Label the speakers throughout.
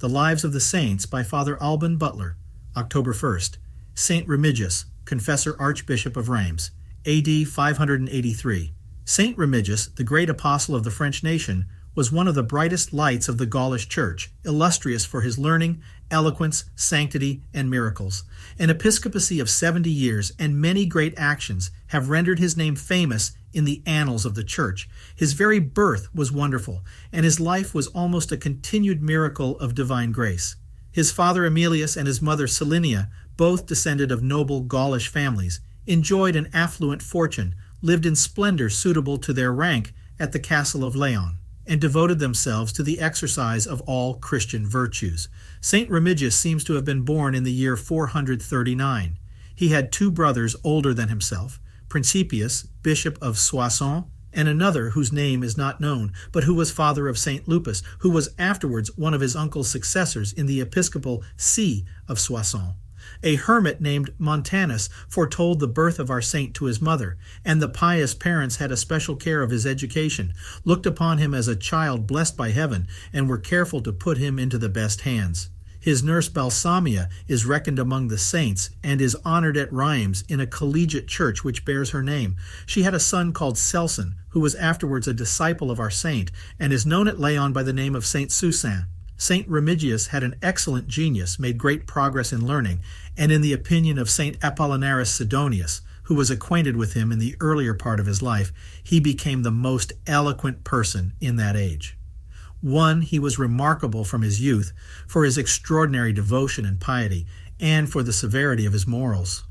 Speaker 1: The Lives of the Saints by Father Alban Butler, October 1st. Saint Remigius, Confessor Archbishop of Rheims, A.D. 583. Saint Remigius, the great apostle of the French nation, was one of the brightest lights of the Gaulish Church, illustrious for his learning, eloquence, sanctity, and miracles. An episcopacy of 70 years and many great actions have rendered his name famous in the annals of the Church. His very birth was wonderful, and his life was almost a continued miracle of divine grace. His father Emilius and his mother Salinia, both descended of noble Gaulish families, enjoyed an affluent fortune, lived in splendor suitable to their rank at the castle of Leon, and devoted themselves to the exercise of all Christian virtues. Saint Remigius seems to have been born in the year 439. He had two brothers older than himself, Principius, Bishop of Soissons, and another whose name is not known, but who was father of Saint Lupus, who was afterwards one of his uncle's successors in the Episcopal see of Soissons. A hermit named Montanus foretold the birth of our saint to his mother, and the pious parents had a special care of his education, looked upon him as a child blessed by heaven, and were careful to put him into the best hands. His nurse Balsamia is reckoned among the saints and is honored at Rheims in a collegiate church which bears her name. She had a son called Celsin, who was afterwards a disciple of our saint, and is known at Leon by the name of Saint Susan. Saint Remigius had an excellent genius, made great progress in learning, and in the opinion of Saint Apollinaris Sidonius, who was acquainted with him in the earlier part of his life, he became the most eloquent person in that age. One, he was remarkable from his youth for his extraordinary devotion and piety, and for the severity of his morals.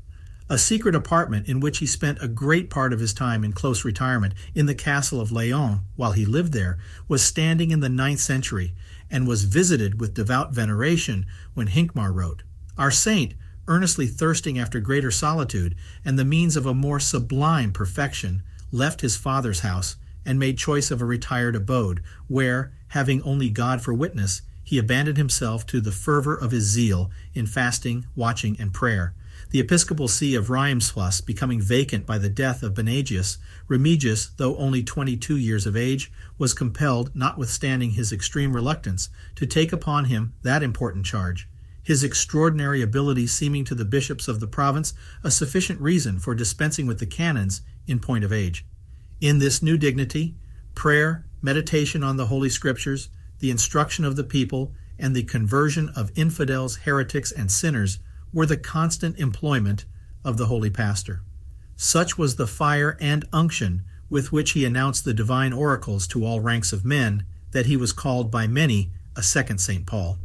Speaker 1: A secret apartment in which he spent a great part of his time in close retirement in the castle of Leon while he lived there was standing in the 9th century, and was visited with devout veneration when Hincmar wrote, "Our saint, earnestly thirsting after greater solitude and the means of a more sublime perfection, left his father's house and made choice of a retired abode, where, having only God for witness, he abandoned himself to the fervor of his zeal in fasting, watching, and prayer. The episcopal see of Rheims becoming vacant by the death of Remigius, though only 22 years of age, was compelled, notwithstanding his extreme reluctance, to take upon him that important charge, his extraordinary ability seeming to the bishops of the province a sufficient reason for dispensing with the canons in point of age. In this new dignity, prayer, meditation on the Holy Scriptures, the instruction of the people, and the conversion of infidels, heretics, and sinners were the constant employment of the holy pastor. Such was the fire and unction with which he announced the divine oracles to all ranks of men, that he was called by many a second St. Paul.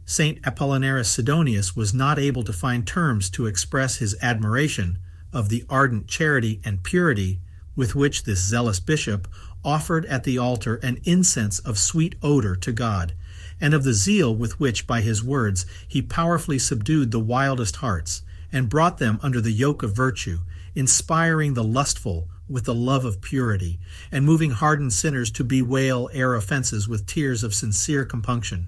Speaker 1: St. Apollinaris Sidonius was not able to find terms to express his admiration of the ardent charity and purity with which this zealous bishop offered at the altar an incense of sweet odor to God, and of the zeal with which, by his words, he powerfully subdued the wildest hearts, and brought them under the yoke of virtue, inspiring the lustful with the love of purity, and moving hardened sinners to bewail their offenses with tears of sincere compunction.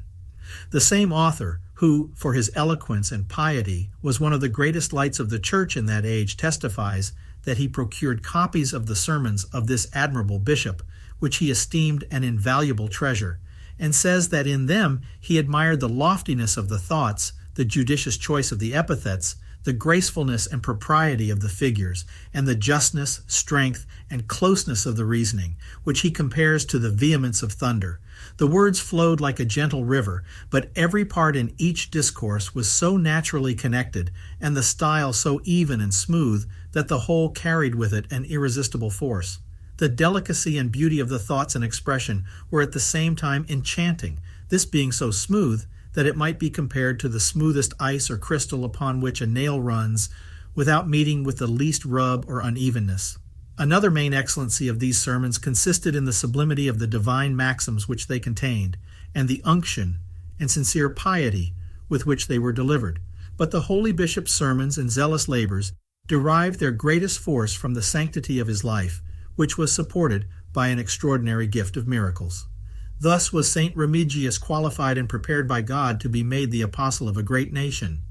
Speaker 1: The same author, who, for his eloquence and piety, was one of the greatest lights of the Church in that age, testifies that he procured copies of the sermons of this admirable bishop, which he esteemed an invaluable treasure, and says that in them he admired the loftiness of the thoughts, the judicious choice of the epithets, the gracefulness and propriety of the figures, and the justness, strength, and closeness of the reasoning, which he compares to the vehemence of thunder. The words flowed like a gentle river, but every part in each discourse was so naturally connected, and the style so even and smooth, that the whole carried with it an irresistible force. The delicacy and beauty of the thoughts and expression were at the same time enchanting, this being so smooth that it might be compared to the smoothest ice or crystal upon which a nail runs without meeting with the least rub or unevenness. Another main excellency of these sermons consisted in the sublimity of the divine maxims which they contained, and the unction and sincere piety with which they were delivered. But the holy bishop's sermons and zealous labors derived their greatest force from the sanctity of his life, which was supported by an extraordinary gift of miracles. Thus was Saint Remigius qualified and prepared by God to be made the apostle of a great nation.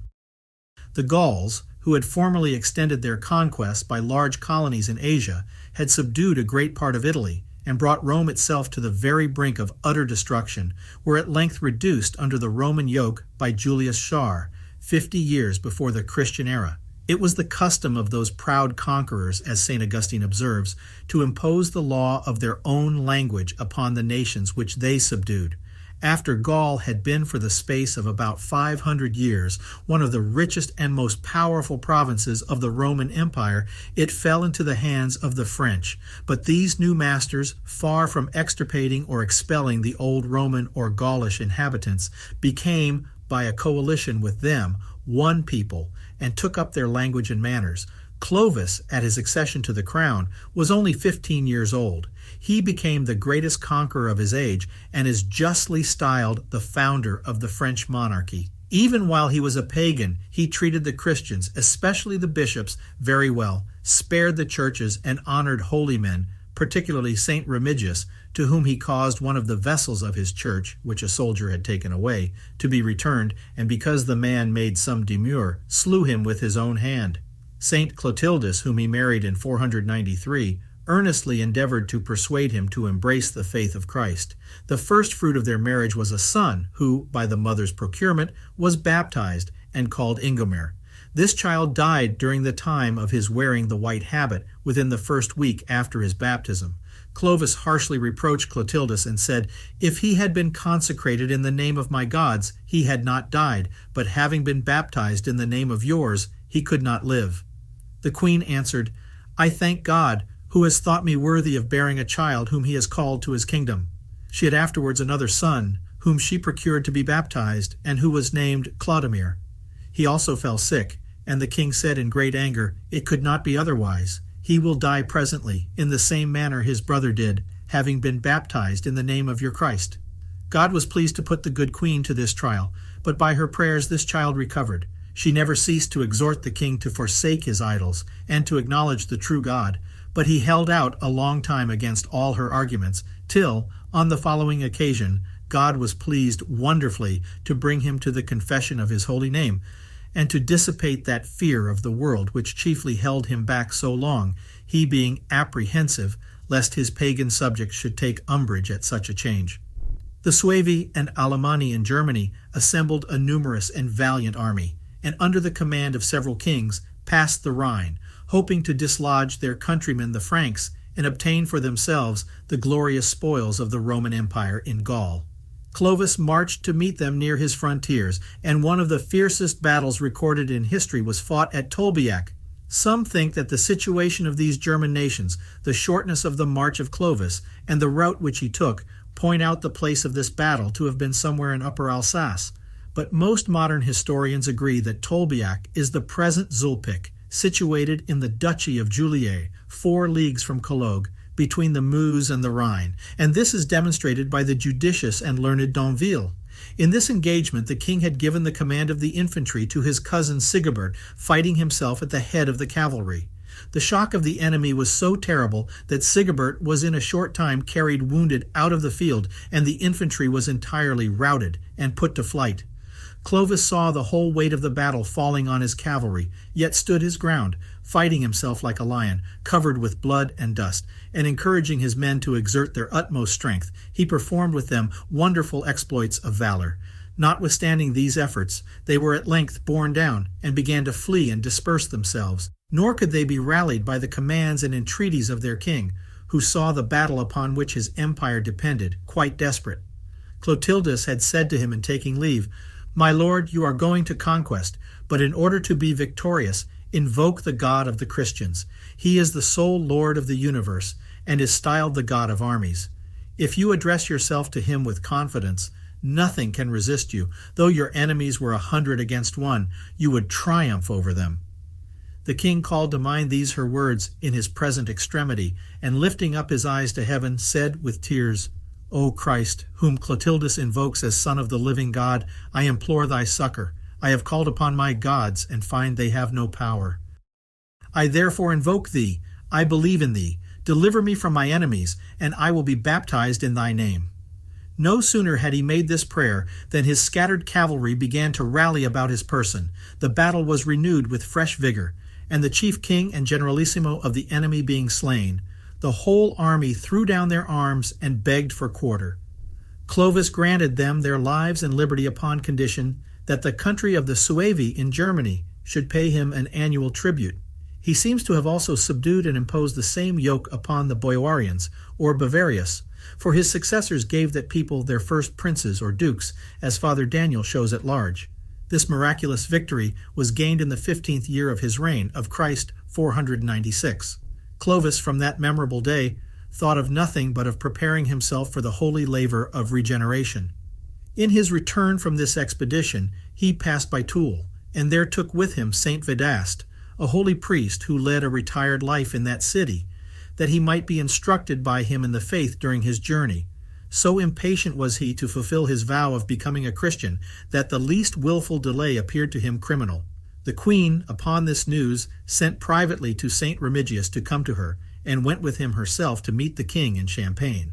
Speaker 1: The Gauls, who had formerly extended their conquests by large colonies in Asia, had subdued a great part of Italy, and brought Rome itself to the very brink of utter destruction, were at length reduced under the Roman yoke by Julius Caesar, 50 years before the Christian era. It was the custom of those proud conquerors, as St. Augustine observes, to impose the law of their own language upon the nations which they subdued. After Gaul had been for the space of about 500 years one of the richest and most powerful provinces of the Roman Empire, it fell into the hands of the French. But these new masters, far from extirpating or expelling the old Roman or Gaulish inhabitants, became, by a coalition with them, one people, and took up their language and manners. Clovis, at his accession to the crown, was only 15 years old. He became the greatest conqueror of his age and is justly styled the founder of the French monarchy. Even while he was a pagan, he treated the Christians, especially the bishops, very well, spared the churches, and honored holy men, particularly St. Remigius, to whom he caused one of the vessels of his church, which a soldier had taken away, to be returned, and because the man made some demur, slew him with his own hand. St. Clotildis, whom he married in 493, earnestly endeavored to persuade him to embrace the faith of Christ. The first fruit of their marriage was a son, who, by the mother's procurement, was baptized and called Ingomer. This child died during the time of his wearing the white habit, within the first week after his baptism. Clovis harshly reproached Clotildis and said, "If he had been consecrated in the name of my gods, he had not died, but having been baptized in the name of yours, he could not live." The queen answered, "I thank God, who has thought me worthy of bearing a child whom he has called to his kingdom." She had afterwards another son, whom she procured to be baptized, and who was named Clodomir. He also fell sick, and the king said in great anger, "It could not be otherwise. He will die presently, in the same manner his brother did, having been baptized in the name of your Christ." God was pleased to put the good queen to this trial, but by her prayers this child recovered. She never ceased to exhort the king to forsake his idols and to acknowledge the true God, but he held out a long time against all her arguments, till, on the following occasion, God was pleased wonderfully to bring him to the confession of his holy name, and to dissipate that fear of the world which chiefly held him back so long, he being apprehensive lest his pagan subjects should take umbrage at such a change. The Suevi and Alemanni in Germany assembled a numerous and valiant army, and under the command of several kings passed the Rhine, hoping to dislodge their countrymen the Franks and obtain for themselves the glorious spoils of the Roman Empire in Gaul. Clovis marched to meet them near his frontiers, and one of the fiercest battles recorded in history was fought at Tolbiac. Some think that the situation of these German nations, the shortness of the march of Clovis, and the route which he took, point out the place of this battle to have been somewhere in Upper Alsace. But most modern historians agree that Tolbiac is the present Zulpich, situated in the Duchy of Juliers, 4 leagues from Cologne, between the Meuse and the Rhine, and this is demonstrated by the judicious and learned D'Anville. In this engagement the king had given the command of the infantry to his cousin Sigebert, fighting himself at the head of the cavalry. The shock of the enemy was so terrible that Sigebert was in a short time carried wounded out of the field, and the infantry was entirely routed and put to flight. Clovis saw the whole weight of the battle falling on his cavalry, yet stood his ground, fighting himself like a lion, covered with blood and dust, and encouraging his men to exert their utmost strength. He performed with them wonderful exploits of valor. Notwithstanding these efforts, they were at length borne down, and began to flee and disperse themselves. Nor could they be rallied by the commands and entreaties of their king, who saw the battle upon which his empire depended quite desperate. Clotildis had said to him in taking leave, "My lord, you are going to conquest, but in order to be victorious, invoke the God of the Christians. He is the sole Lord of the universe, and is styled the God of armies. If you address yourself to him with confidence, nothing can resist you. Though your enemies were 100 against 1, you would triumph over them." The king called to mind these her words in his present extremity, and lifting up his eyes to heaven, said with tears, "O Christ, whom Clotildis invokes as Son of the living God, I implore thy succor. I have called upon my gods, and find they have no power. I therefore invoke thee. I believe in thee. Deliver me from my enemies, and I will be baptized in thy name." No sooner had he made this prayer than his scattered cavalry began to rally about his person. The battle was renewed with fresh vigor, and the chief king and generalissimo of the enemy being slain, the whole army threw down their arms and begged for quarter. Clovis granted them their lives and liberty upon condition that the country of the Suevi in Germany should pay him an annual tribute. He seems to have also subdued and imposed the same yoke upon the Boiarians, or Bavarius, for his successors gave that people their first princes or dukes, as Father Daniel shows at large. This miraculous victory was gained in the 15th year of his reign, of Christ 496. Clovis, from that memorable day, thought of nothing but of preparing himself for the holy labor of regeneration. In his return from this expedition, he passed by Toul, and there took with him Saint Vedast, a holy priest who led a retired life in that city, that he might be instructed by him in the faith during his journey. So impatient was he to fulfill his vow of becoming a Christian that the least willful delay appeared to him criminal. The queen, upon this news, sent privately to Saint Remigius to come to her, and went with him herself to meet the king in Champagne.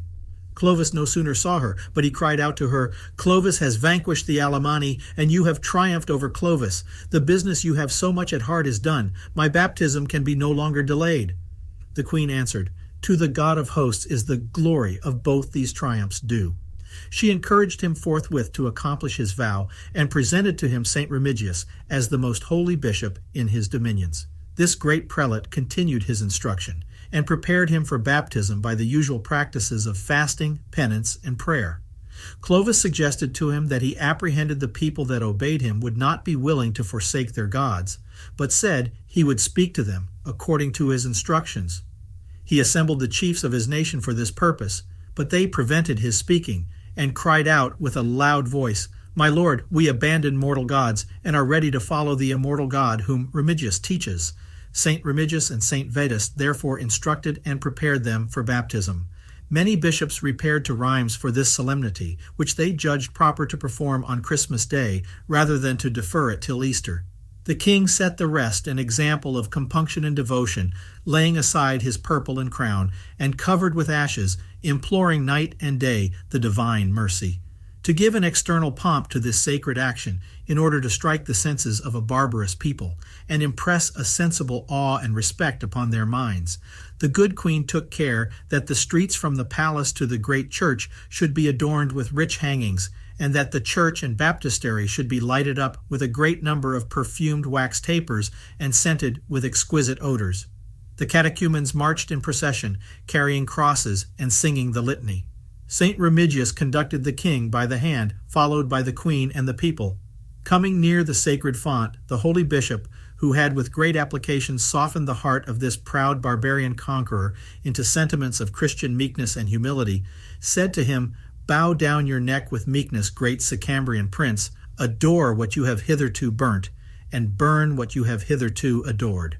Speaker 1: Clovis no sooner saw her, but he cried out to her, "Clovis has vanquished the Alemanni, and you have triumphed over Clovis. The business you have so much at heart is done. My baptism can be no longer delayed." The queen answered, "To the God of hosts is the glory of both these triumphs due." She encouraged him forthwith to accomplish his vow, and presented to him Saint Remigius as the most holy bishop in his dominions. This great prelate continued his instruction, and prepared him for baptism by the usual practices of fasting, penance, and prayer. Clovis suggested to him that he apprehended the people that obeyed him would not be willing to forsake their gods, but said he would speak to them according to his instructions. He assembled the chiefs of his nation for this purpose, but they prevented his speaking, and cried out with a loud voice, "My lord, we abandon mortal gods, and are ready to follow the immortal God whom Remigius teaches." Saint Remigius and Saint Vedast therefore instructed and prepared them for baptism. Many bishops repaired to Rheims for this solemnity, which they judged proper to perform on Christmas Day, rather than to defer it till Easter. The king set the rest an example of compunction and devotion, laying aside his purple and crown, and covered with ashes, imploring night and day the divine mercy. To give an external pomp to this sacred action, in order to strike the senses of a barbarous people, and impress a sensible awe and respect upon their minds, the good queen took care that the streets from the palace to the great church should be adorned with rich hangings, and that the church and baptistery should be lighted up with a great number of perfumed wax tapers and scented with exquisite odors. The catechumens marched in procession, carrying crosses and singing the litany. Saint Remigius conducted the king by the hand, followed by the queen and the people. Coming near the sacred font, the holy bishop, who had with great application softened the heart of this proud barbarian conqueror into sentiments of Christian meekness and humility, said to him, "Bow down your neck with meekness, great Sicambrian prince, adore what you have hitherto burnt, and burn what you have hitherto adored."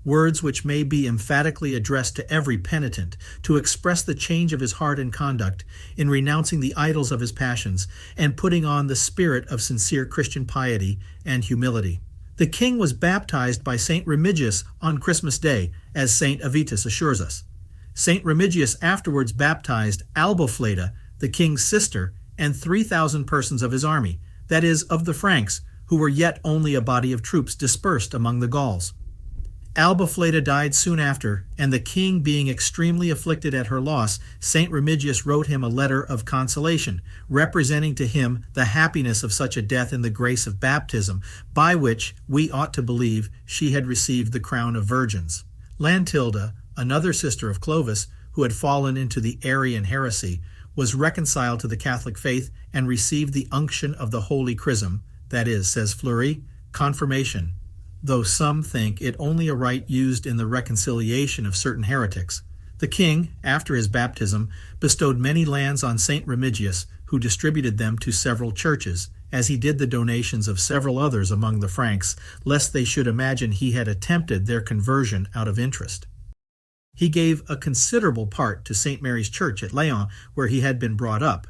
Speaker 1: Words which may be emphatically addressed to every penitent, to express the change of his heart and conduct, in renouncing the idols of his passions, and putting on the spirit of sincere Christian piety and humility. The king was baptized by Saint Remigius on Christmas Day, as Saint Avitus assures us. Saint Remigius afterwards baptized Albofleda, the king's sister, and 3,000 persons of his army, that is, of the Franks, who were yet only a body of troops dispersed among the Gauls. Albofleda died soon after, and the king being extremely afflicted at her loss, Saint Remigius wrote him a letter of consolation, representing to him the happiness of such a death in the grace of baptism, by which we ought to believe she had received the crown of virgins. Lantilda, another sister of Clovis, who had fallen into the Arian heresy, was reconciled to the Catholic faith and received the unction of the Holy Chrism, that is, says Fleury, confirmation, though some think it only a rite used in the reconciliation of certain heretics. The king, after his baptism, bestowed many lands on Saint Remigius, who distributed them to several churches, as he did the donations of several others among the Franks, lest they should imagine he had attempted their conversion out of interest. He gave a considerable part to St. Mary's Church at Laon, where he had been brought up,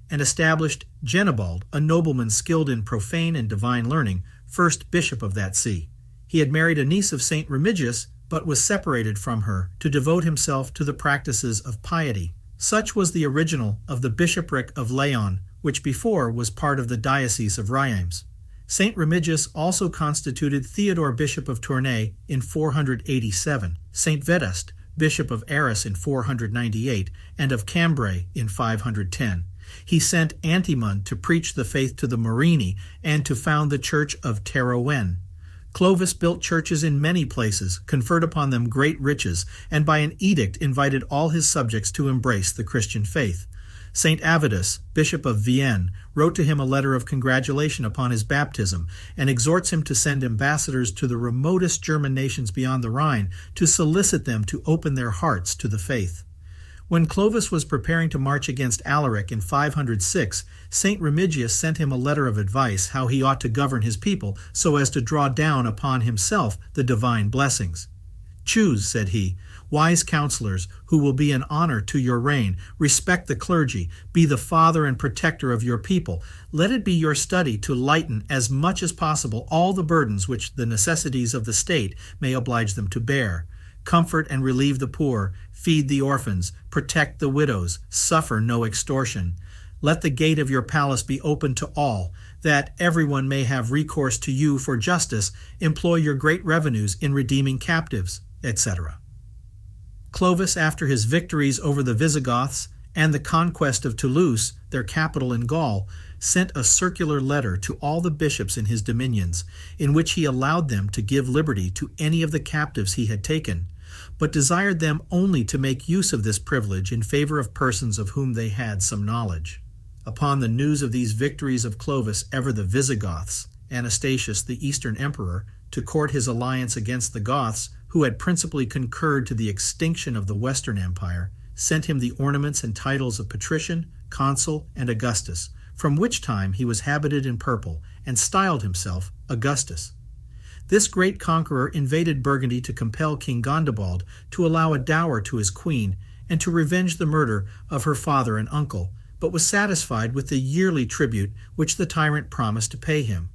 Speaker 1: and established Genebald, a nobleman skilled in profane and divine learning, first bishop of that see. He had married a niece of Saint Remigius, but was separated from her to devote himself to the practices of piety. Such was the original of the bishopric of Laon, which before was part of the diocese of Rheims. Saint Remigius also constituted Theodore bishop of Tournai in 487. Saint Vedast bishop of Arras in 498, and of Cambrai in 510. He sent Antimon to preach the faith to the Morini and to found the church of Terouenne. Clovis built churches in many places, conferred upon them great riches, and by an edict invited all his subjects to embrace the Christian faith. St. Avitus, bishop of Vienne, wrote to him a letter of congratulation upon his baptism, and exhorts him to send ambassadors to the remotest German nations beyond the Rhine to solicit them to open their hearts to the faith. When Clovis was preparing to march against Alaric in 506, St. Remigius sent him a letter of advice how he ought to govern his people so as to draw down upon himself the divine blessings. "Choose," said he, "wise counselors who will be an honor to your reign. Respect the clergy. Be the father and protector of your people. Let it be your study to lighten as much as possible all the burdens which the necessities of the state may oblige them to bear. Comfort and relieve the poor, feed the orphans, protect the widows, suffer no extortion. Let the gate of your palace be open to all, that everyone may have recourse to you for justice, employ your great revenues in redeeming captives," etc. Clovis, after his victories over the Visigoths and the conquest of Toulouse, their capital in Gaul, sent a circular letter to all the bishops in his dominions, in which he allowed them to give liberty to any of the captives he had taken, but desired them only to make use of this privilege in favor of persons of whom they had some knowledge. Upon the news of these victories of Clovis, ever the Visigoths, Anastasius, the Eastern emperor, to court his alliance against the Goths, who had principally concurred to the extinction of the Western Empire, sent him the ornaments and titles of Patrician, Consul, and Augustus, from which time he was habited in purple, and styled himself Augustus. This great conqueror invaded Burgundy to compel King Gondebald to allow a dower to his queen, and to revenge the murder of her father and uncle, but was satisfied with the yearly tribute which the tyrant promised to pay him.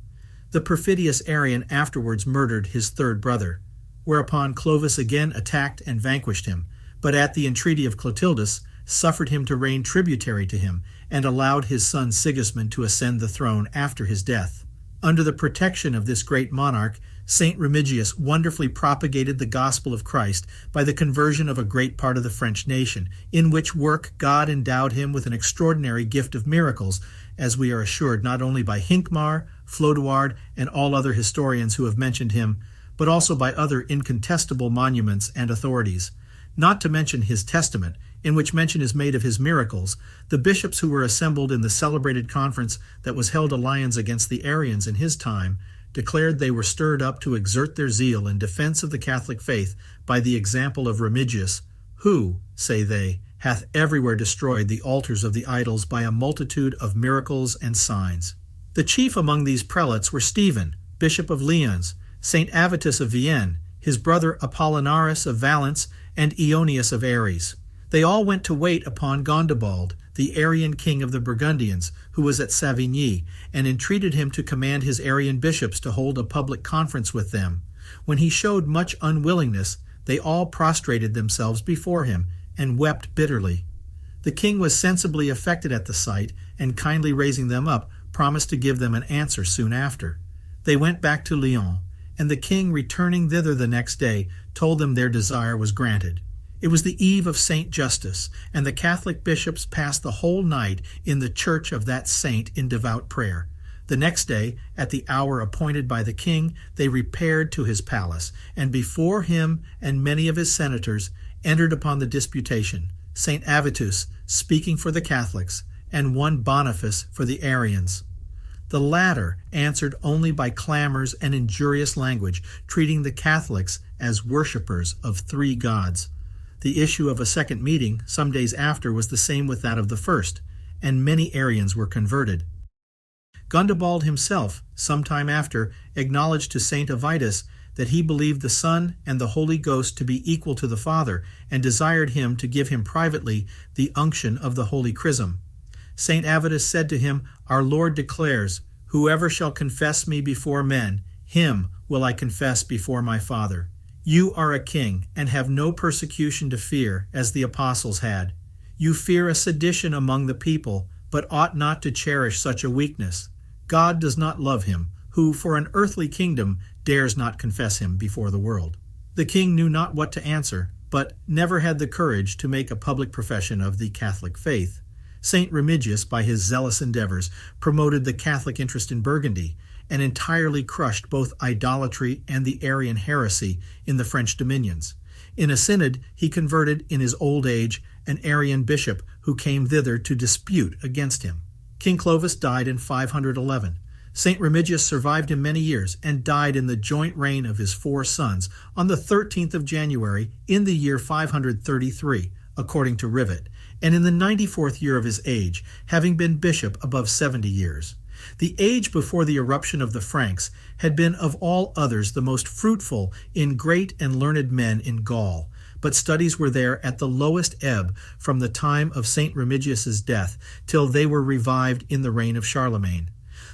Speaker 1: The perfidious Arian afterwards murdered his third brother, whereupon Clovis again attacked and vanquished him, but at the entreaty of Clotildus suffered him to reign tributary to him, and allowed his son Sigismund to ascend the throne after his death. Under the protection of this great monarch, St. Remigius wonderfully propagated the gospel of Christ by the conversion of a great part of the French nation, in which work God endowed him with an extraordinary gift of miracles, as we are assured not only by Hincmar, Flodoard, and all other historians who have mentioned him, but also by other incontestable monuments and authorities. Not to mention his testament, in which mention is made of his miracles, the bishops who were assembled in the celebrated conference that was held at Lyons against the Arians in his time, declared they were stirred up to exert their zeal in defense of the Catholic faith by the example of Remigius, who, say they, hath everywhere destroyed the altars of the idols by a multitude of miracles and signs. The chief among these prelates were Stephen, bishop of Lyons, St. Avitus of Vienne, his brother Apollinaris of Valence, and Eonius of Aries. They all went to wait upon Gondebald, the Arian king of the Burgundians, who was at Savigny, and entreated him to command his Arian bishops to hold a public conference with them. When he showed much unwillingness, they all prostrated themselves before him, and wept bitterly. The king was sensibly affected at the sight, and kindly raising them up, promised to give them an answer soon after. They went back to Lyons, and the king, returning thither the next day, told them their desire was granted. It was the eve of St. Justus, and the Catholic bishops passed the whole night in the church of that saint in devout prayer. The next day, at the hour appointed by the king, they repaired to his palace, and before him and many of his senators entered upon the disputation, St. Avitus speaking for the Catholics, and one Boniface for the Arians. The latter answered only by clamors and injurious language, treating the Catholics as worshippers of three gods. The issue of a second meeting some days after was the same with that of the first, and many Arians were converted. Gondebald himself, some time after, acknowledged to St. Avitus that he believed the Son and the Holy Ghost to be equal to the Father, and desired him to give him privately the unction of the Holy Chrism. St. Avitus said to him, "Our Lord declares, 'Whoever shall confess me before men, him will I confess before my Father.' You are a king, and have no persecution to fear, as the apostles had. You fear a sedition among the people, but ought not to cherish such a weakness. God does not love him, who for an earthly kingdom dares not confess him before the world." The king knew not what to answer, but never had the courage to make a public profession of the Catholic faith. Saint Remigius, by his zealous endeavors, promoted the Catholic interest in Burgundy and entirely crushed both idolatry and the Arian heresy in the French dominions. In a synod, he converted in his old age an Arian bishop who came thither to dispute against him. King Clovis died in 511. Saint Remigius survived him many years and died in the joint reign of his 4 sons on the 13th of January in the year 533, according to Rivet, and in the 94th year of his age, having been bishop above 70 years. The age before the eruption of the Franks had been of all others the most fruitful in great and learned men in Gaul, but studies were there at the lowest ebb from the time of Saint Remigius's death till they were revived in the reign of Charlemagne.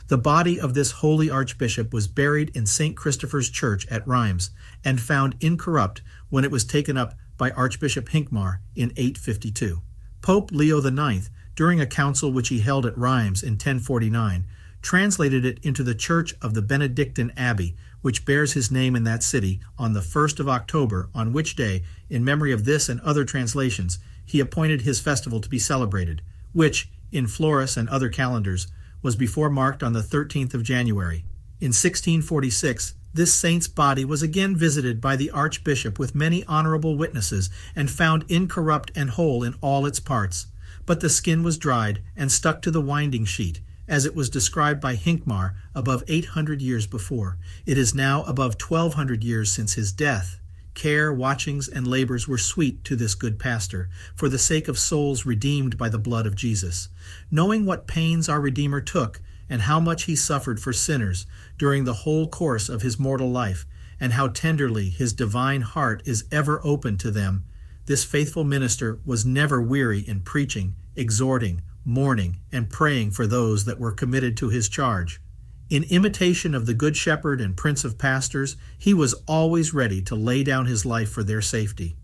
Speaker 1: The body of this holy archbishop was buried in St. Christopher's Church at Rheims and found incorrupt when it was taken up by Archbishop Hincmar in 852. Pope Leo IX, during a council which he held at Rheims in 1049, translated it into the Church of the Benedictine Abbey, which bears his name in that city, on the 1st of October, on which day, in memory of this and other translations, he appointed his festival to be celebrated, which, in Florus and other calendars, was before marked on the 13th of January. In 1646, this saint's body was again visited by the archbishop with many honorable witnesses and found incorrupt and whole in all its parts. But the skin was dried and stuck to the winding sheet, as it was described by Hincmar above 800 years before. It is now above 1200 years since his death. Care, watchings, and labors were sweet to this good pastor, for the sake of souls redeemed by the blood of Jesus. Knowing what pains our Redeemer took, and how much he suffered for sinners during the whole course of his mortal life, and how tenderly his divine heart is ever open to them, this faithful minister was never weary in preaching, exhorting, mourning, and praying for those that were committed to his charge. In imitation of the Good Shepherd and Prince of Pastors, he was always ready to lay down his life for their safety.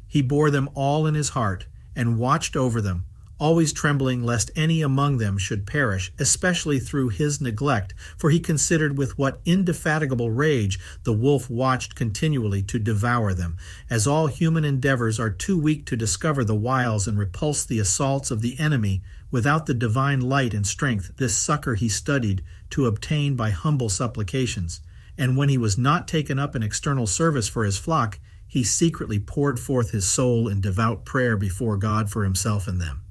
Speaker 1: He bore them all in his heart and watched over them, always trembling lest any among them should perish, especially through his neglect, for he considered with what indefatigable rage the wolf watched continually to devour them, as all human endeavors are too weak to discover the wiles and repulse the assaults of the enemy. Without the divine light and strength, this succor he studied to obtain by humble supplications, and when he was not taken up in external service for his flock, he secretly poured forth his soul in devout prayer before God for himself and them.